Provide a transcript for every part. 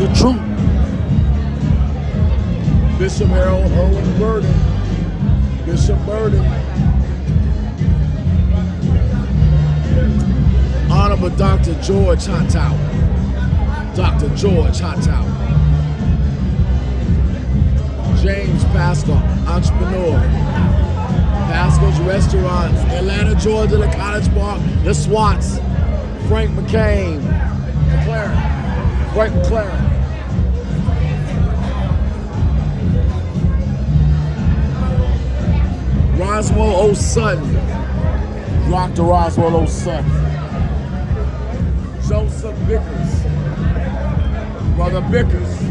the truth. Bishop Harold Owen Burden. Bishop Burden. Honorable Dr. George Hightower. Dr. George Hightower. James Pascal, entrepreneur. Pascal's Restaurants, Atlanta, Georgia, the College Park, the Swats. Frank McCain. Frank McLaren. Roswell O'Sutton. Dr. Roswell O'Sutton. Joseph Bickers. Brother Bickers.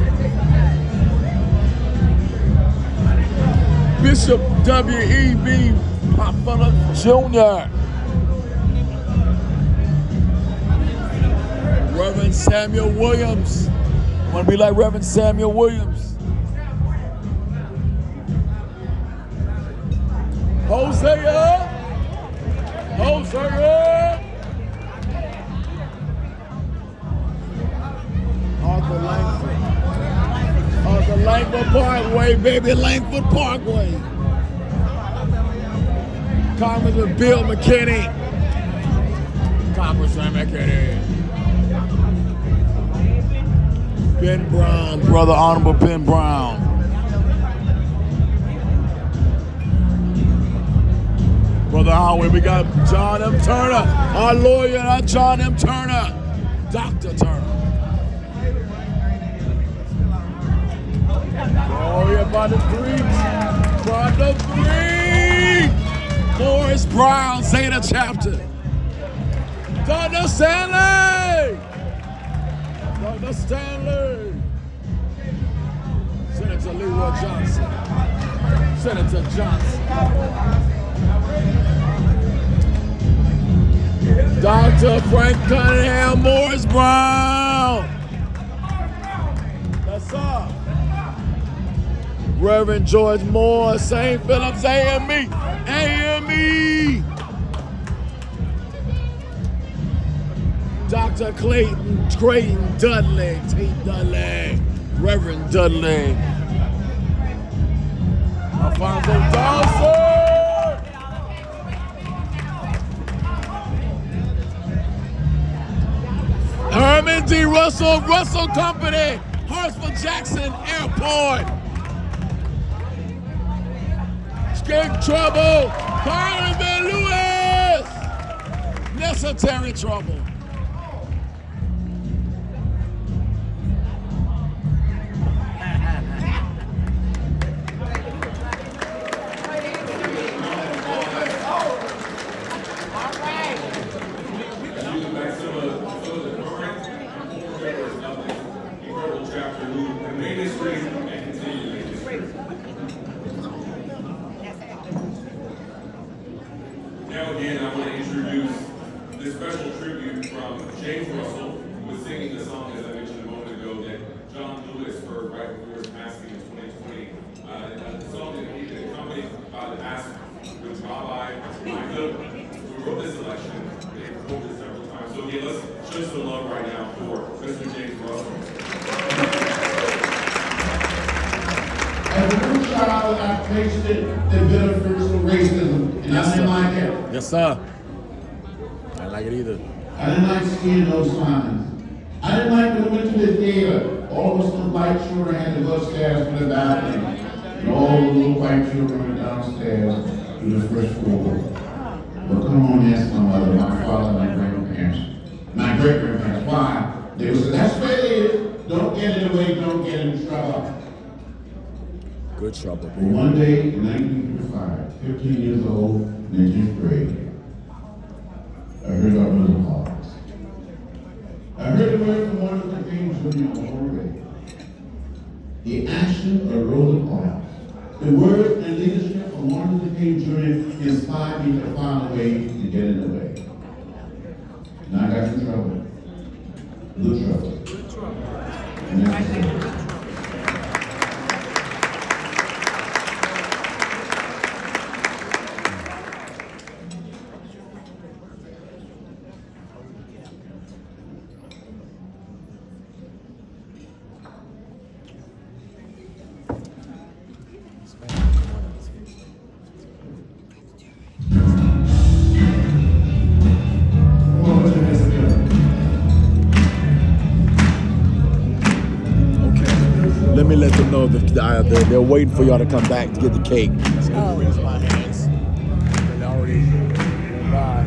Bishop W.E.B. Papa Jr. Reverend Samuel Williams. I want to be like Reverend Samuel Williams. Hosea. Arthur Langford Parkway, baby, Langford Parkway. Congressman Bill McKinney. Ben Brown, Brother Honorable Ben Brown. Brother Howard, we got John M. Turner, our lawyer, John M. Turner, Dr. Turner. Oh, yeah, by the three. Morris Brown, Zeta Chapter. Dr. Stanley. Senator Leroy Johnson. Senator Johnson. Dr. Frank Cunningham, Morris Brown. That's up. Reverend George Moore, St. Philip's AME. Dr. Creighton Dudley, Tate Dudley, Reverend Dudley. Alfonso Dawson. Herman D. Russell Company, Hartsfield Jackson Airport. Skink Trouble, Carlin Lewis. Necessary Trouble. Now again, I want to introduce this special tribute from James Russell, who was singing the song, as I mentioned a moment ago, that John Lewis heard right before his passing in 2020. The song that he accompanied by the pastor, with Rabbi Micah, who wrote this selection. They performed this several times. So again, let's show some love right now for Mr. James Russell. As a new child, I tasted the bitter fruits of racism, and I didn't like it. Yes, sir. I didn't like it either. I didn't like seeing those signs. I didn't like when we went to the theater. All of us little white children had to go upstairs to the bathroom. And all the little white children went downstairs to the first floor. But come on, ask my mother, my father, my grandparents. My great-grandparents. Why? They would say, that's the way it is. Don't get in the way, don't get in trouble. Good trouble, baby. Well, one day in 1955, 15 years old, in the 10th grade, I heard about Rosa Parks. I heard the word from one of the things when you were already. The action of Rosa Parks. The word and leadership of Martin Luther King Jr. inspired me to find a way to get in the way. And I got in trouble. Little trouble. And that's it. me let them know that they're waiting for y'all to come back to get the cake. So let me raise my hands. They already went by.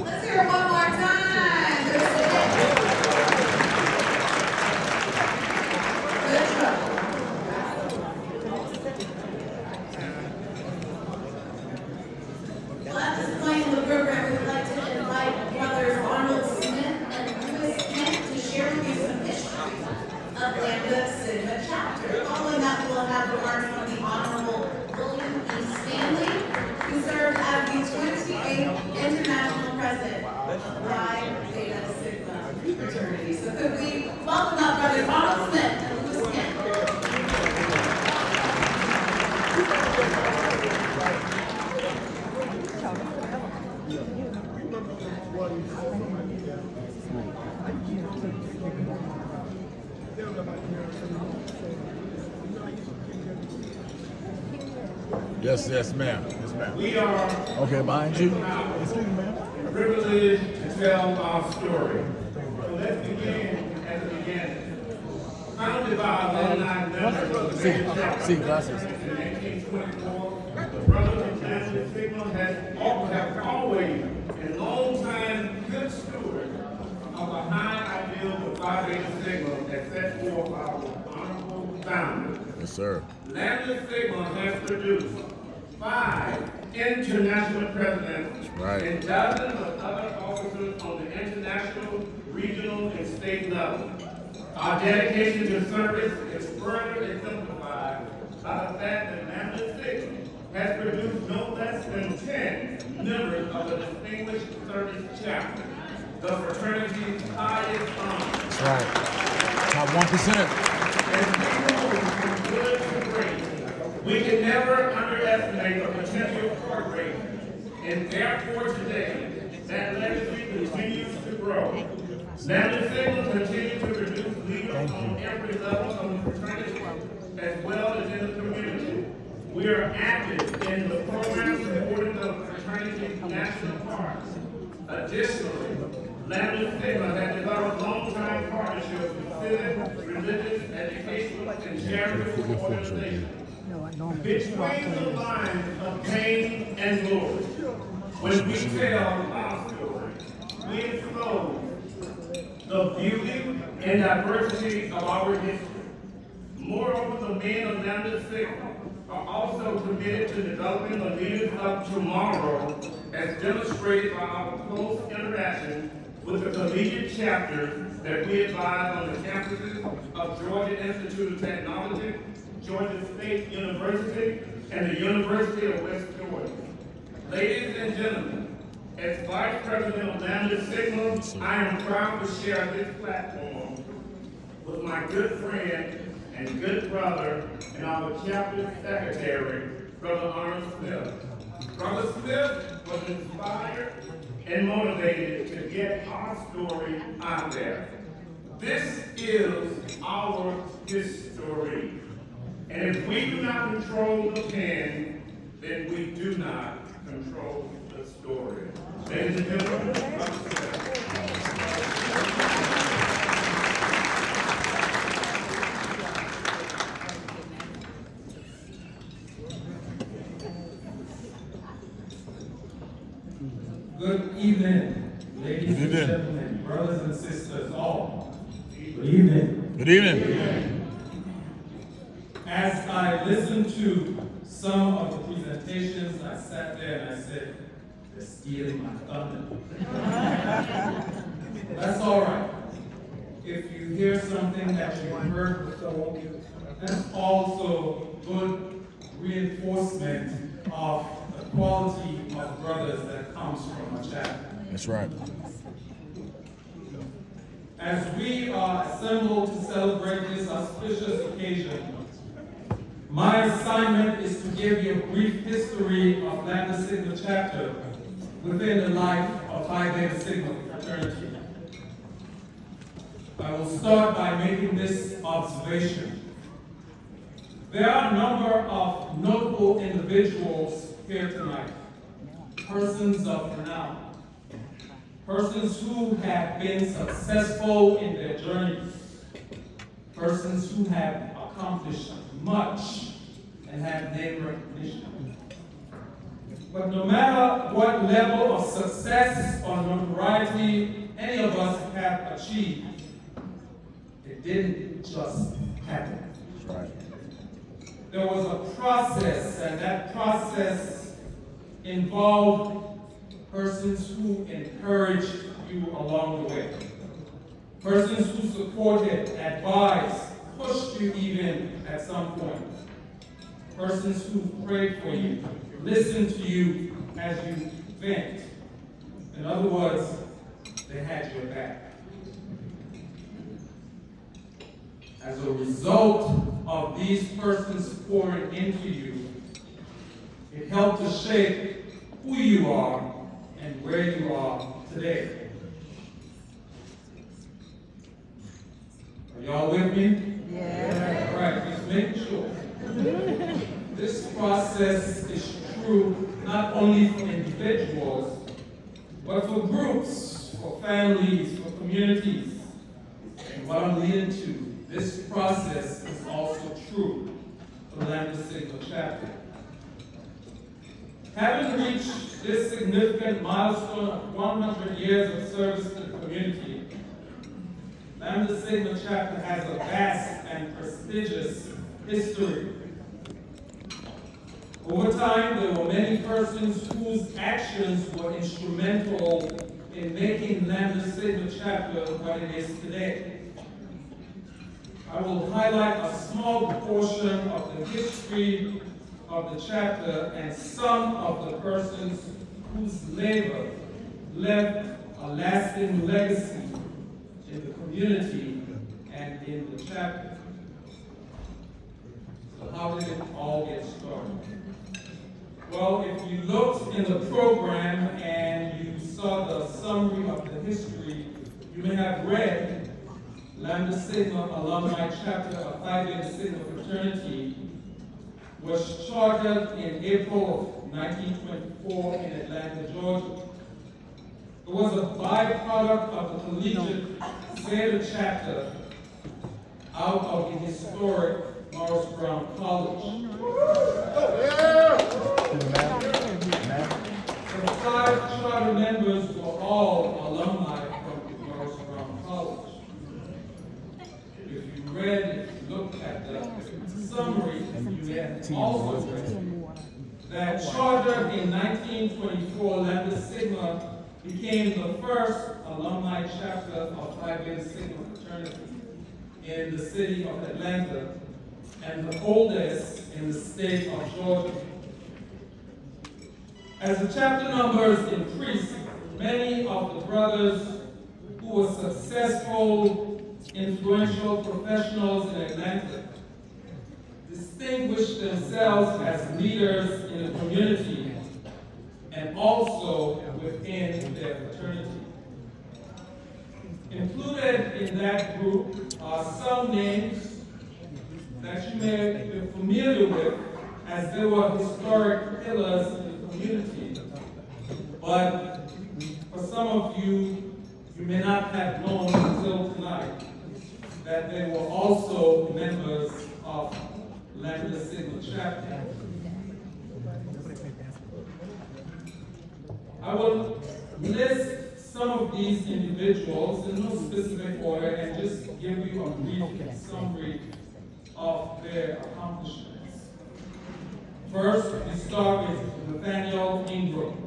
Let's hear it one more time. Good job. Well, at this point in the program, we would like to invite Brothers Arnold Smith and Lewis Kent to share with you some history of Lambda Sigma chapter. Following that, we'll have remarks from the Honorable William E. Stanley, who served as the 28th International President of Phi Beta Sigma fraternity. So could we welcome up Brothers Arnold Smith and Lewis Kent? Yes, yes, ma'am. Yes, ma'am. We are Okay, behind you. privileged to tell our story. So let's begin at the beginning. Founded by alumni members of the See glasses. in 1824, the Brothers of Lambda Sigma have always and long time good stewards of the high ideals of Phi Beta Sigma that set forth our honorable founder. Yes, sir. Lambda Sigma has produced 5 international presidents Right. and dozens of other officers on the international, regional, and state level. Our dedication to service is further exemplified by the fact that Lambda Sigma has produced no less than 10 members of the Distinguished Service Chapter, the fraternity's highest honor. That's right. Top 1%. As people from good to great, we can never underestimate the potential for greatness. And therefore today, that legacy continues to grow. Lambda Sigma continues to produce leaders on every level of the fraternity as well as in the community. We are active in the program supporting the fraternity's national parks. Additionally, Lambda Sigma has developed long-time partnerships with civic, religious, educational, and charitable organizations. Between the lines of pain and glory, when we tell our story, we expose the beauty and diversity of our history. Moreover, the men of Lambda Sigma are also committed to developing the leaders of tomorrow as demonstrated by our close interaction with the collegiate chapters that we advise on the campuses of Georgia Institute of Technology, Georgia State University, and the University of West Georgia. Ladies and gentlemen, as Vice President of Lambda Sigma, I am proud to share this platform with my good friend and good brother and our chapter secretary, Brother Arnold Smith. Brother Smith was inspired and motivated to get our story out there. This is our history. And if we do not control the pen, then we do not control the story. Ladies and gentlemen, Brother Smith. Good evening, ladies and gentlemen, brothers and sisters, all. Good evening. Good evening. As I listened to some of the presentations, I sat there and I said, they're stealing my thunder. That's all right. If you hear something that you heard before, that's also good reinforcement of the quality of brothers that comes from a chapter. That's right. As we are assembled to celebrate this auspicious occasion, my assignment is to give you a brief history of Lambda Sigma chapter within the life of Phi Beta Sigma fraternity. I will start by making this observation. There are a number of notable individuals here tonight, persons of renown, persons who have been successful in their journeys, persons who have accomplished much and have name recognition. But no matter what level of success or notoriety any of us have achieved, it didn't just happen. That's right. There was a process, and that process involved persons who encouraged you along the way, persons who supported, advised, pushed you even at some point, persons who prayed for you, listened to you as you vent. In other words, they had your back. As a result of these persons pouring into you, it helped to shape who you are and where you are today. Are y'all with me? Yeah. All right, just making sure. This process is true not only for individuals, but for groups, for families, for communities. And what I'm leading to, this process is also true for Lambda Sigma chapter. Having reached this significant milestone of 100 years of service to the community, Lambda Sigma chapter has a vast and prestigious history. Over time, there were many persons whose actions were instrumental in making Lambda Sigma chapter what it is today. I will highlight a small portion of the history of the chapter and some of the persons whose labor left a lasting legacy in the community and in the chapter. So how did it all get started? Well, if you looked in the program and you saw saw the summary of the history, you may have read Lambda Sigma Alumni Chapter of Phi Beta Sigma Fraternity was chartered in April of 1924 in Atlanta, Georgia. It was a byproduct of the collegiate Zeta chapter out of the historic Morris Brown College. The 5 charter members were all alumni from Morris Brown College. If you looked at the summary, you may also read that chartered in 1924, Lambda Sigma became the first alumni chapter of Phi Beta Sigma fraternity in the city of Atlanta and the oldest in the state of Georgia. As the chapter numbers increased, many of the brothers who were successful, influential professionals in Atlanta distinguished themselves as leaders in the community and also within their fraternity. Included in that group are some names that you may be familiar with as they were historic pillars in the community. But for some of you, you may not have known until tonight that they were also members of Lambda Sigma chapter. I will list some of these individuals in no specific order and just give you a brief summary of their accomplishments. First, we start with Nathaniel Ingram.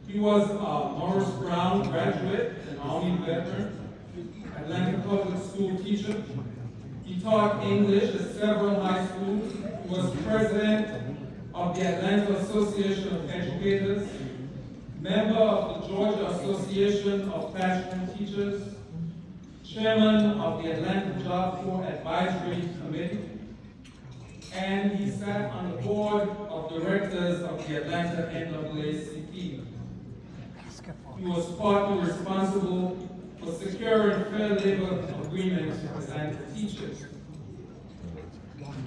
He was a Morris Brown graduate, an Army veteran, Atlanta public school teacher. He taught English at several high schools. He was president of the Atlanta Association of Educators, member of the Georgia Association of Classroom Teachers, chairman of the Atlanta Job Corps Advisory Committee, and he sat on the board of directors of the Atlanta NAACP. He was partly responsible for securing fair labor agreements with Atlanta teachers.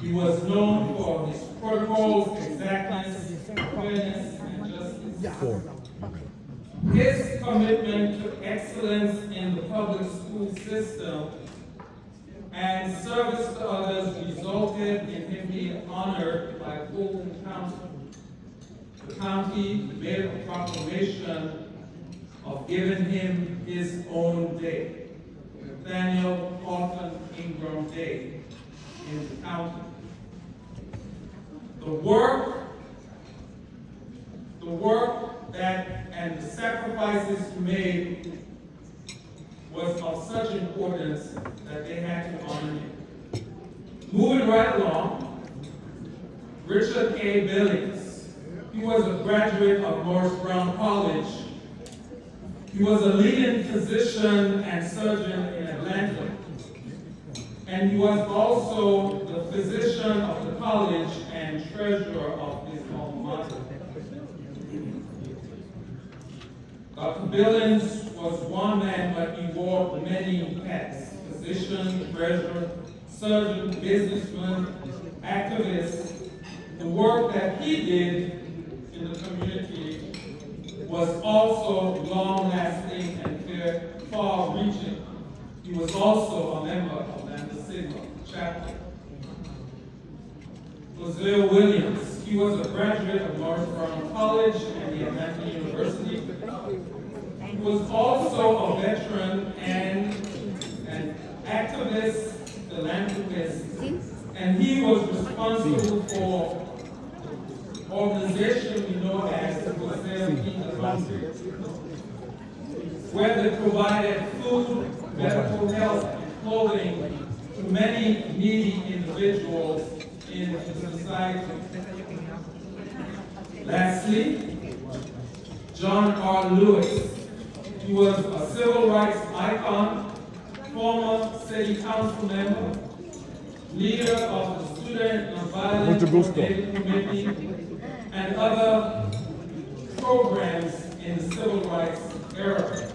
He was known for his protocols, exactness, fairness, and justice. His commitment to excellence in the public school system and service to others resulted in him being honored by Fulton County. The county made a proclamation of giving him his own day, Nathaniel Hawthorne Ingram Day in the county. The work that and the sacrifices he made was of such importance that they had to honor him. Moving right along, Richard A. Billings. He was a graduate of Morris Brown College. He was a leading physician and surgeon in Atlanta. And he was also the physician of the college and treasurer of his alma mater. Dr. Billings was one man, but he wore many hats: physician, treasurer, surgeon, businessman, activist. The work that he did in the community was also long-lasting and far-reaching. He was also a member of Lambda Sigma chapter. Jose Williams. He was a graduate of Morris Brown College and the Atlanta University. He was also a veteran and an activist, philanthropist, and he was responsible for an organization we know as the Brazil Kingdom Country, where they provided food, medical health, and clothing to many needy individuals in the society. Lastly, John R. Lewis. He was a civil rights icon, former city council member, leader of the Student Nonviolent Committee, and other programs in the civil rights era.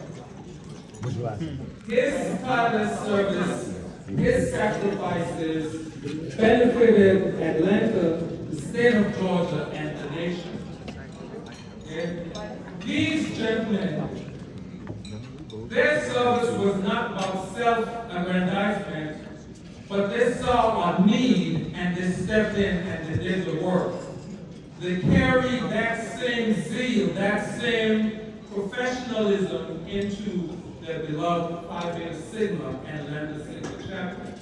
His tireless service, his sacrifices benefited Atlanta, the state of Georgia, and the nation. And these gentlemen, their service was not about self-aggrandizement, but they saw a need and they stepped in and they did the work. They carried that same zeal, that same professionalism into their beloved Phi Beta Sigma and Lambda Sigma chapter.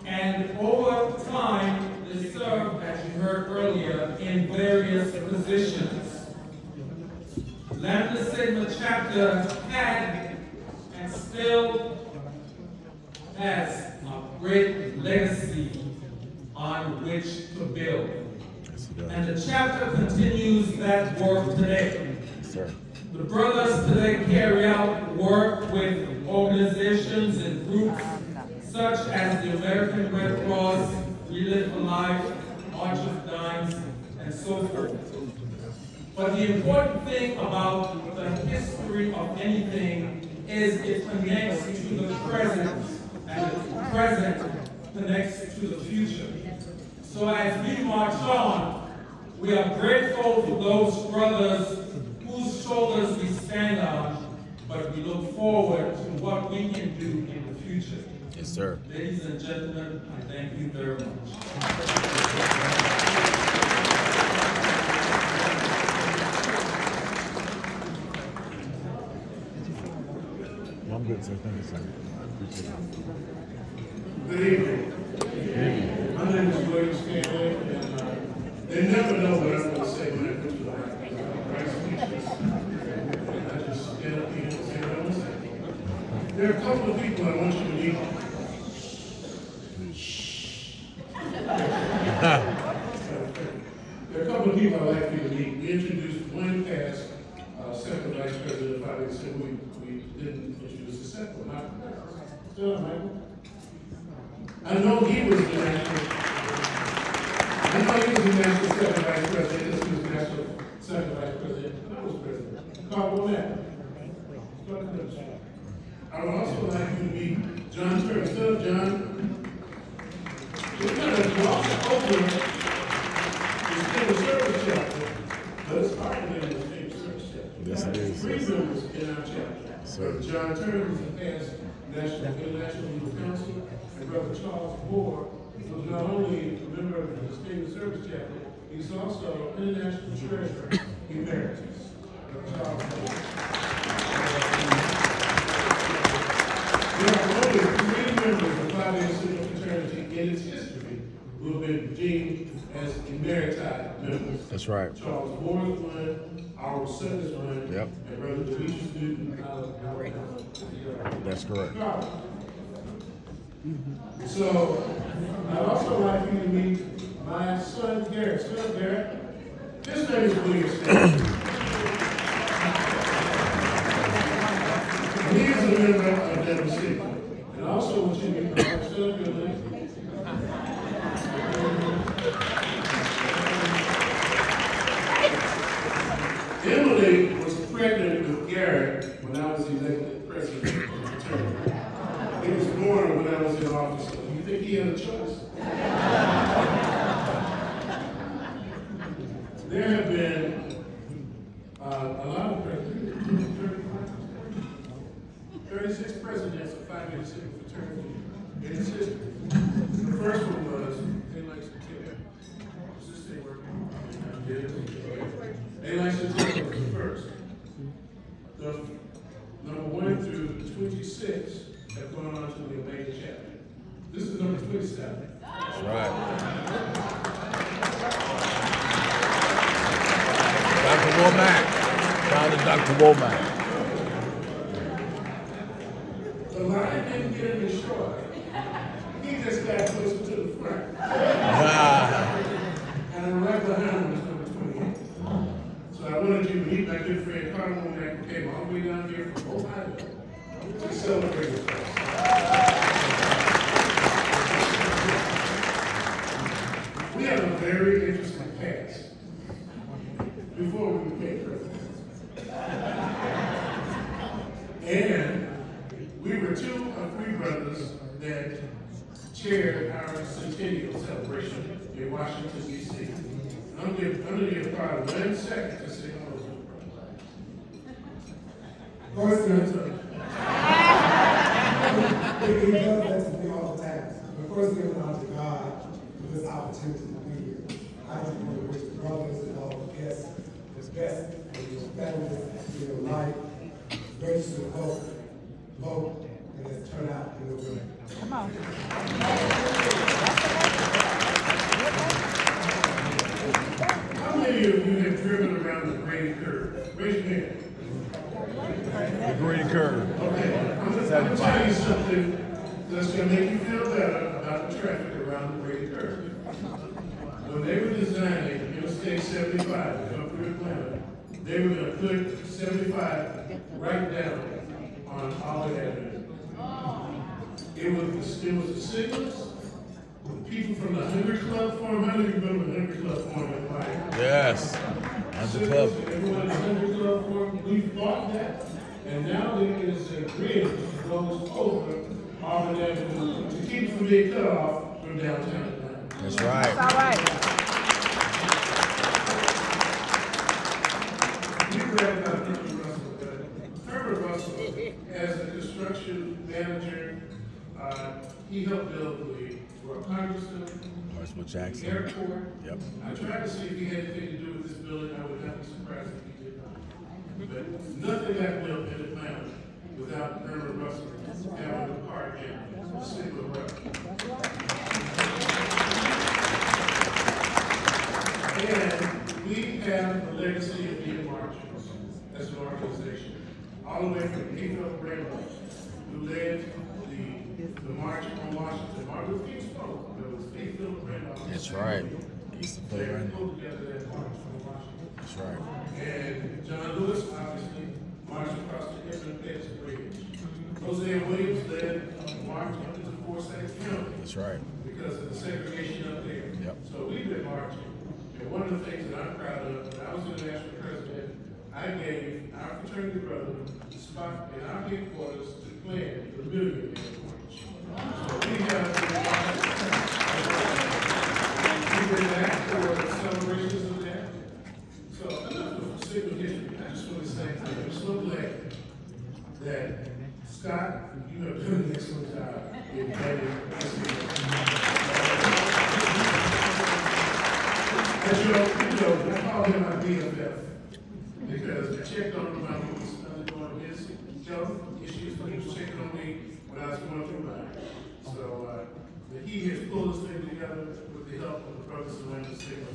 And over time, they served, as you heard earlier, in various positions. Lambda Sigma chapter had and still has a great legacy on which to build. And the chapter continues that work today. The brothers today carry out work with organizations and groups such as the American Red Cross, Relief for Life, March of Dimes, and so forth. But the important thing about the history of anything is it connects to the present, and the present connects to the future. So as we march on, we are grateful for those brothers whose shoulders we stand on, but we look forward to what we can do in the future. Yes, sir. Ladies and gentlemen, I thank you very much. I'm good, sir. Thank you, sir. I appreciate it. Good evening. My name is William Stanley, and they never know what I'm going to say when I go to the right speeches. And I just stand up here and say what I'm going to say. There are a couple of people I want you to meet. There are a couple of people I'd like for you to meet. We introduced one past second vice president, Friday, said we didn't introduce the second one. Still, Michael? I know he was the national second vice president. This was the national second vice president. And I was president. Carl Bonnet. I would also like you to meet John Turner. Still, John? We're going to walk over the civil service chapter, but it's hard to name the civil service chapter. Yes, it is. Three members in our chapter. Sir. John Turner was the past international legal counsel, and Brother Charles Moore was not only a member of the Distinguished Service Chapter, he's also international treasurer emeritus. Brother Charles Moore. There are only three members of Phi Beta Sigma fraternity in its history who have been deemed as emeriti members. That's right. Charles Moore is one, our son is one, Yep. and Brother Demetrius Newton out of Alabama. That's correct. So, I'd also like you to meet my son Garrett. Son Garrett, his name is William Stanley. He is a member of Denver City. And also want you to meet my son Billy. Emily was pregnant with Garrett when I was elected president of the fraternity. He was born when I was in office. Do you think he had a choice? There have been a lot of presidents, 36 presidents of Phi Beta Sigma fraternity in its history. The first one was, they like to tell, is this thing working? They like to tell was the first. The number 1 through 26 have gone on to the Omega chapter. This is number 27. That's right. Dr. Womack. Down to Dr. Womack. The line didn't get any shorter. He just got closer to the front. And I'm right behind him is number 28. So I wanted you to meet my good friend Carl Womack, who came all the way down here from Ohio to celebrate with us. We have a very interesting past before we became president. that chaired our centennial celebration in Washington, D.C. I'm going to give probably 1 second to say hello to the president. He does that to me all the time. But first, giving honor to God for this opportunity to be here. I just want to wish the brothers and all the guests the best in your families, in your life. Register to vote, and let's turn out in November. Come on. How many of you have driven around the Grady Curve? Raise your hand. The Green Curve. Okay, I'm going to tell you something that's going to make you feel better about the traffic around the Grady Curve. When they were designing Interstate 75 up through Atlanta, they were going to put 75 right down on Holiday Avenue. It was the signals, the people from the Hungry Club Forum. How do you remember the Hungry Club Forum in Hawaii? Yes. That's the club. Everyone in the Hungry Club Forum, we bought that, and now there is a bridge that goes over Auburn Avenue to keep it from being cut off from downtown Atlanta. That's right. All right. You read about Herbert Russell, but Herbert Russell, as a construction manager, he helped build the World Congressman, Marshall the Jackson. airport. Yep. I tried to see if he had anything to do with this building. I would not be surprised if he did not. But nothing got built in Atlanta without Herbert Russell having a part in the single rep. And we have a legacy of being marchers as an organization, all the way from P.H.I. Randolph, who led the march on Washington. Martin Luther King spoke. There was P.H.I. Randolph. That's right. He used to play They around. pulled together that march from Washington. That's right. And John Lewis obviously marched across the Emerald Pettus Bridge. Hosea Williams led a march up into Forsyth County That's right. because of the segregation up there. Yep. So we've been marching. And one of the things that I'm proud of, when I was international president, I gave our fraternity brother the spot in our headquarters to plan the Million Man March. So we have been back for the celebrations of that. So enough of signal history. I just want to say I'm so glad that Scott, you have done an excellent job in planning this year. As you know, I call him my BFF because I checked on him about what was undergoing his health issues, but he was checking on me when I was going through mine. So he has pulled this thing together with the help of the brothers and Lambda Sigma.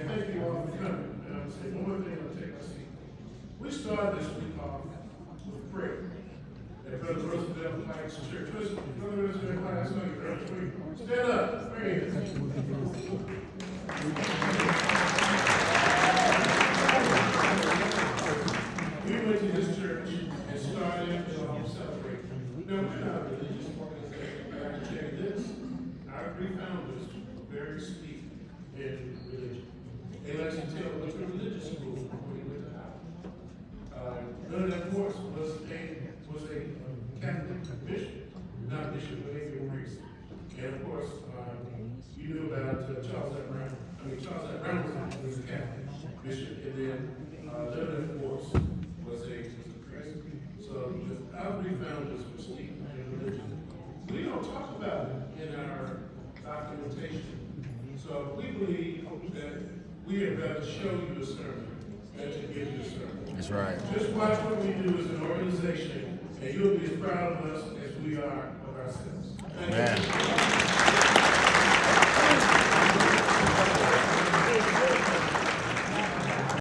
And thank you all for coming. And I'm going to say one more thing, I'll take my seat. We started this week off with prayer. At Brother Roosevelt Pikes Church. Brother Roosevelt Pikes, I saw you earlier. Stand up. Praise. We went to this church and started to celebrate. No, we're not a religious organization, but I can tell you this. Our three founders were very steeped in religion. They like to tell what the religious school when we went to Howard. None of that course was a Catholic bishop, not bishop, but a priest. And of course, you knew about Charles F. Brown. Charles F. Brown was a Catholic bishop, and then Leonard Force was a priest. So our three founders were steeped in religion. We don't talk about it in our documentation. So we believe that we are going to show you a sermon than to give you a sermon. That's right. Just watch what we do as an organization, and you'll be as proud of us as we are of ourselves. Thank you. Man.